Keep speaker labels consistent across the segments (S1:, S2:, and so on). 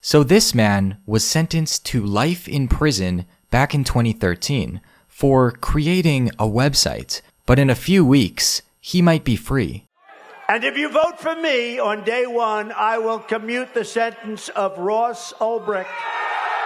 S1: So this man was sentenced to life in prison back in 2013 for creating a website, but in a few weeks, he might be free.
S2: And if you vote for me on day one, I will commute the sentence of Ross Ulbricht.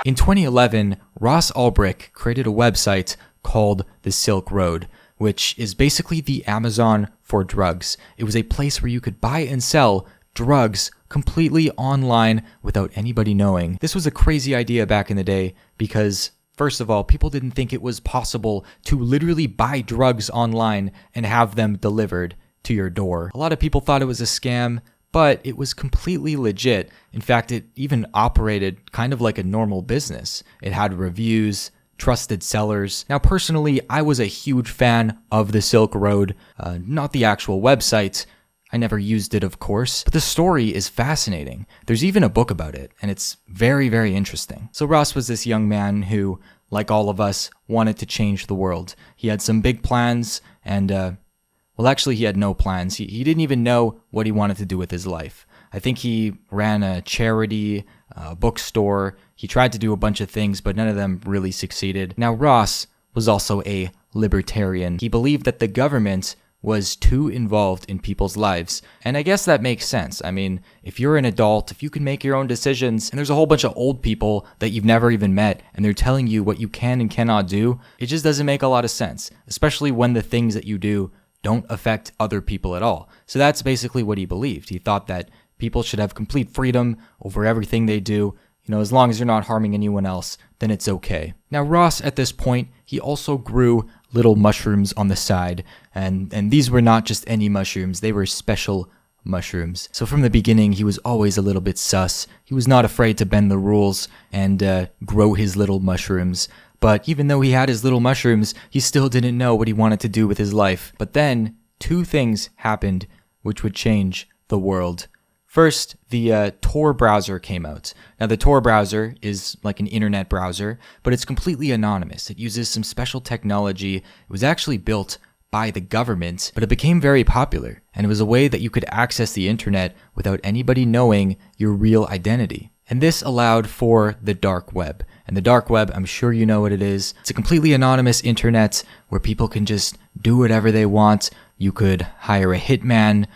S1: In 2011, Ross Ulbricht created a website called the Silk Road, which is basically the Amazon for drugs. It was a place where you could buy and sell drugs completely online without anybody knowing. This was a crazy idea back in the day because, first of all, people didn't think it was possible to literally buy drugs online and have them delivered to your door. A lot of people thought it was a scam, but it was completely legit. In fact, it even operated kind of like a normal business. It had reviews, trusted sellers. Now, personally, I was a huge fan of the Silk Road, not the actual website. I never used it, of course, but the story is fascinating. There's even a book about it, and it's very, very interesting. So Ross was this young man who, like all of us, wanted to change the world. He had some big plans, and well, actually, he had no plans. He didn't even know what he wanted to do with his life. I think he ran a charity, a bookstore. He tried to do a bunch of things, but none of them really succeeded. Now, Ross was also a libertarian. He believed that the government was too involved in people's lives. And I guess that makes sense. I mean, if you're an adult, if you can make your own decisions, and there's a whole bunch of old people that you've never even met, and they're telling you what you can and cannot do, it just doesn't make a lot of sense, especially when the things that you do don't affect other people at all. So that's basically what he believed. He thought that people should have complete freedom over everything they do. As long as you're not harming anyone else, then it's okay. Now, Ross, at this point, he also grew little mushrooms on the side. And these were not just any mushrooms, they were special mushrooms. So from the beginning, he was always a little bit sus. He was not afraid to bend the rules and grow his little mushrooms. But even though he had his little mushrooms, he still didn't know what he wanted to do with his life. But then, two things happened which would change the world. First, the Tor browser came out. Now, the Tor browser is like an internet browser, but it's completely anonymous. It uses some special technology. It was actually built by the government, but it became very popular. And it was a way that you could access the internet without anybody knowing your real identity. And this allowed for the dark web. And the dark web, I'm sure you know what it is. It's a completely anonymous internet where people can just do whatever they want. You could hire a hitman.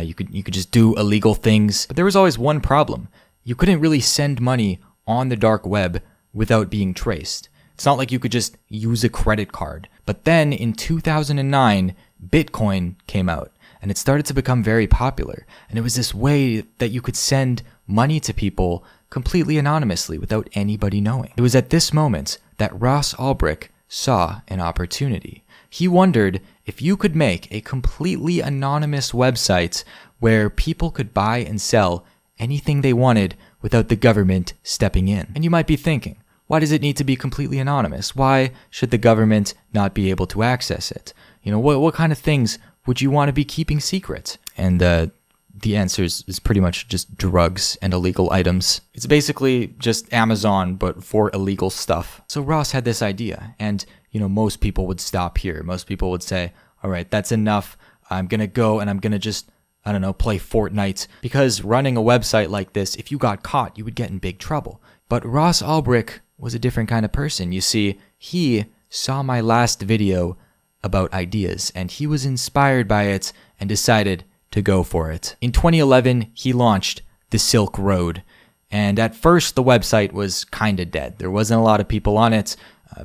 S1: You could just do illegal things. But there was always one problem. You couldn't really send money on the dark web without being traced. It's not like you could just use a credit card. But then in 2009, Bitcoin came out. And it started to become very popular. And it was this way that you could send money to people completely anonymously without anybody knowing. It was at this moment that Ross Ulbricht saw an opportunity. He wondered if you could make a completely anonymous website where people could buy and sell anything they wanted without the government stepping in. And you might be thinking, why does it need to be completely anonymous? Why should the government not be able to access it? What kind of things would you want to be keeping secret? And the answer is pretty much just drugs and illegal items. It's basically just Amazon, but for illegal stuff. So Ross had this idea, and most people would stop here. Most people would say, all right, that's enough. I'm going to go and I'm going to just, play Fortnite. Because running a website like this, if you got caught, you would get in big trouble. But Ross Ulbricht was a different kind of person. You see, he saw my last video about ideas, and he was inspired by it and decided to go for it. In 2011, he launched the Silk Road, and at first the website was kinda dead. There wasn't a lot of people on it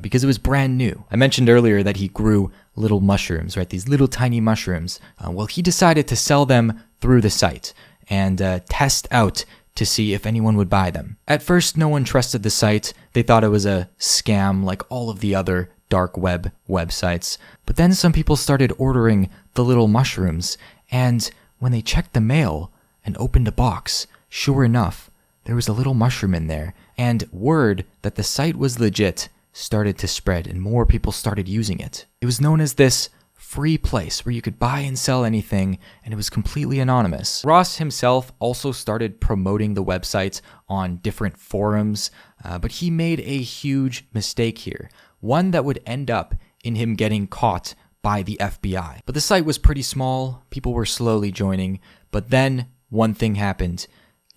S1: because it was brand new. I mentioned earlier that he grew little mushrooms, right? These little tiny mushrooms. Well, he decided to sell them through the site and test out to see if anyone would buy them. At first, no one trusted the site. They thought it was a scam like all of the other dark web websites. But then some people started ordering the little mushrooms, and when they checked the mail and opened a box, sure enough, there was a little mushroom in there, and word that the site was legit started to spread, and more people started using it. It was known as this free place where you could buy and sell anything, and it was completely anonymous. Ross himself also started promoting the website on different forums, but he made a huge mistake here, one that would end up in him getting caught by the FBI. But the site was pretty small, people were slowly joining, but then one thing happened.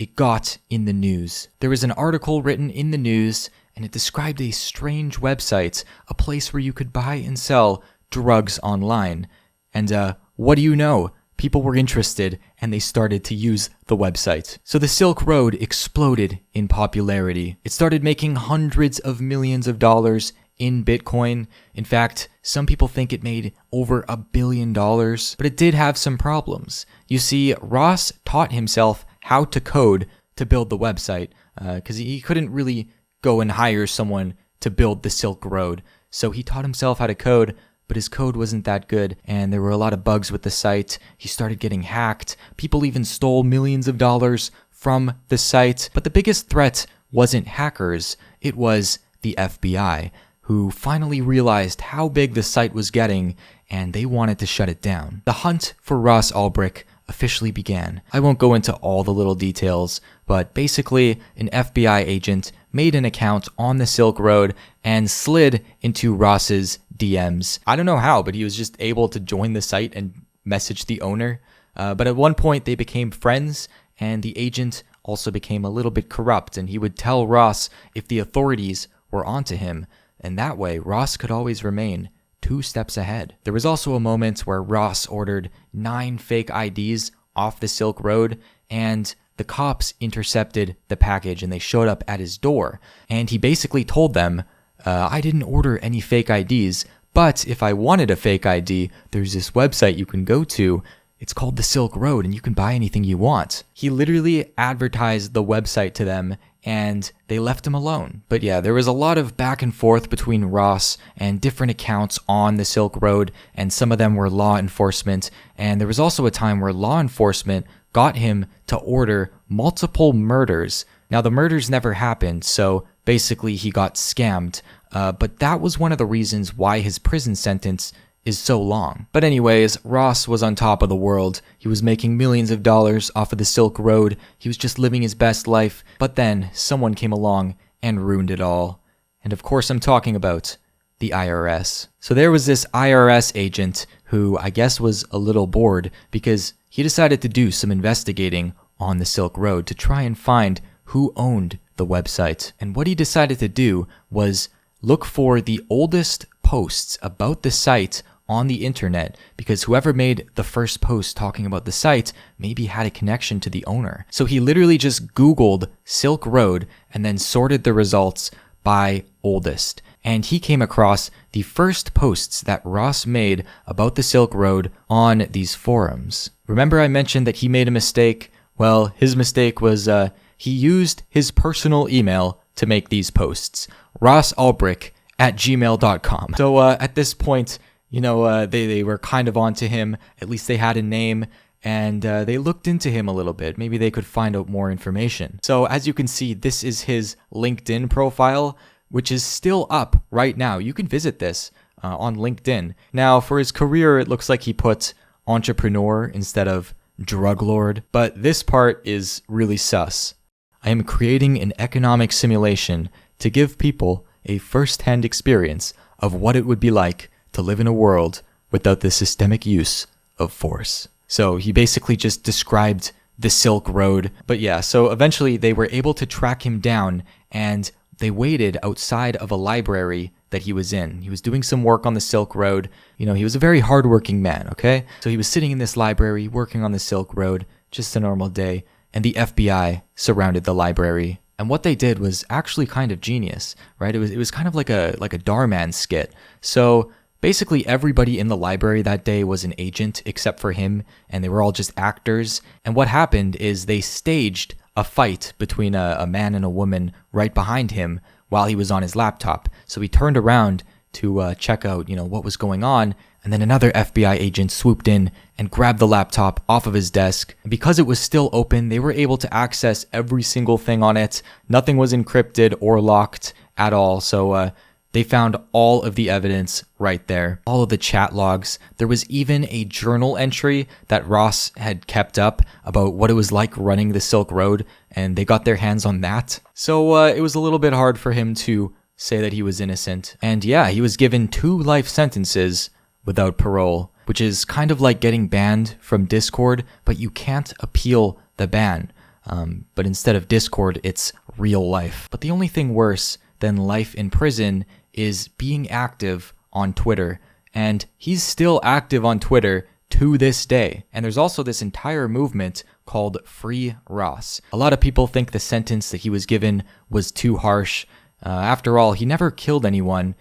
S1: it got in the news. There was an article written in the news, and it described a strange website, a place where you could buy and sell drugs online. And what do you know? People were interested, and they started to use the website. So the Silk Road exploded in popularity. It started making hundreds of millions of dollars in Bitcoin. In fact, some people think it made over $1 billion, but it did have some problems. You see, Ross taught himself how to code to build the website, because he couldn't really go and hire someone to build the Silk Road. So he taught himself how to code, but his code wasn't that good, and there were a lot of bugs with the site. He started getting hacked. People even stole millions of dollars from the site. But the biggest threat wasn't hackers, it was the FBI, who finally realized how big the site was getting, and they wanted to shut it down. The hunt for Ross Ulbricht officially began. I won't go into all the little details, but basically an FBI agent made an account on the Silk Road and slid into Ross's DMs. I don't know how, but he was just able to join the site and message the owner. But at one point they became friends, and the agent also became a little bit corrupt, and he would tell Ross if the authorities were onto him, and that way Ross could always remain 2 steps ahead. There was also a moment where Ross ordered 9 fake IDs off the Silk Road, and the cops intercepted the package and they showed up at his door. And he basically told them, I didn't order any fake IDs, but if I wanted a fake ID, there's this website you can go to. It's called the Silk Road, and you can buy anything you want. He literally advertised the website to them, and they left him alone. But yeah, there was a lot of back and forth between Ross and different accounts on the Silk Road, and some of them were law enforcement. And there was also a time where law enforcement got him to order multiple murders. Now, the murders never happened, so basically he got scammed. But that was one of the reasons why his prison sentence is so long. But anyways, Ross was on top of the world. He was making millions of dollars off of the Silk Road. He was just living his best life. But then someone came along and ruined it all. And of course I'm talking about the IRS. So there was this IRS agent who I guess was a little bored because he decided to do some investigating on the Silk Road to try and find who owned the website. And what he decided to do was look for the oldest posts about the site on the internet, because whoever made the first post talking about the site maybe had a connection to the owner. So he literally just Googled Silk Road and then sorted the results by oldest. And he came across the first posts that Ross made about the Silk Road on these forums. Remember I mentioned that he made a mistake? Well, his mistake was he used his personal email to make these posts. rossulbricht@gmail.com. So at this point, they were kind of onto him. At least they had a name, and they looked into him a little bit. Maybe they could find out more information. So as you can see, this is his LinkedIn profile, which is still up right now. You can visit this on LinkedIn. Now, for his career, it looks like he put entrepreneur instead of drug lord, but this part is really sus. I am creating an economic simulation to give people a first-hand experience of what it would be like to live in a world without the systemic use of force. So he basically just described the Silk Road. But yeah, so eventually they were able to track him down, and they waited outside of a library that he was in. He was doing some work on the Silk Road. He was a very hardworking man, okay? So he was sitting in this library working on the Silk Road, just a normal day, and the FBI surrounded the library. And what they did was actually kind of genius, right? It was kind of like a Darman skit. So basically everybody in the library that day was an agent except for him, and they were all just actors. And what happened is they staged a fight between a man and a woman right behind him while he was on his laptop. So he turned around to check out, what was going on, and then another FBI agent swooped in and grabbed the laptop off of his desk. And because it was still open, they were able to access every single thing on it. Nothing was encrypted or locked at all, so they found all of the evidence right there, all of the chat logs. There was even a journal entry that Ross had kept up about what it was like running the Silk Road, and they got their hands on that. So it was a little bit hard for him to say that he was innocent. And yeah, he was given 2 life sentences without parole, which is kind of like getting banned from Discord, but you can't appeal the ban. But instead of Discord, it's real life. But the only thing worse than life in prison is being active on Twitter. And he's still active on Twitter to this day. And there's also this entire movement called Free Ross. A lot of people think the sentence that he was given was too harsh. After all, he never killed anyone.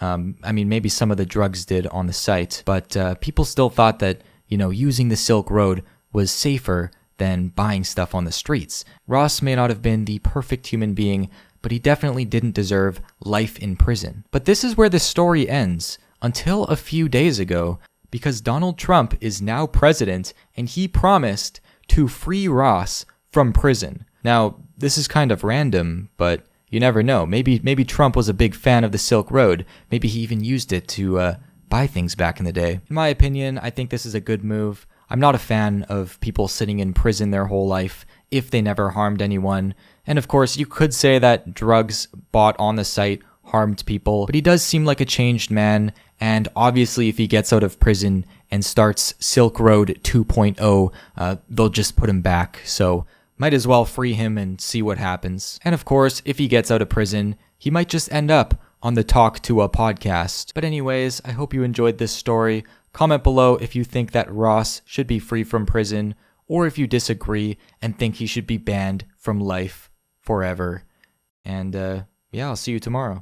S1: Maybe some of the drugs did on the site, but people still thought that, using the Silk Road was safer than buying stuff on the streets. Ross may not have been the perfect human being, but he definitely didn't deserve life in prison. But this is where the story ends, until a few days ago, because Donald Trump is now president, and he promised to free Ross from prison. Now, this is kind of random, but you never know. Maybe Trump was a big fan of the Silk Road. Maybe he even used it to buy things back in the day. In my opinion, I think this is a good move. I'm not a fan of people sitting in prison their whole life if they never harmed anyone. And of course, you could say that drugs bought on the site harmed people, but he does seem like a changed man. And obviously, if he gets out of prison and starts Silk Road 2.0, they'll just put him back. So might as well free him and see what happens. And of course, if he gets out of prison, he might just end up on the Talk to a podcast. But anyways, I hope you enjoyed this story. Comment below if you think that Ross should be free from prison, or if you disagree and think he should be banned from life forever. And I'll see you tomorrow.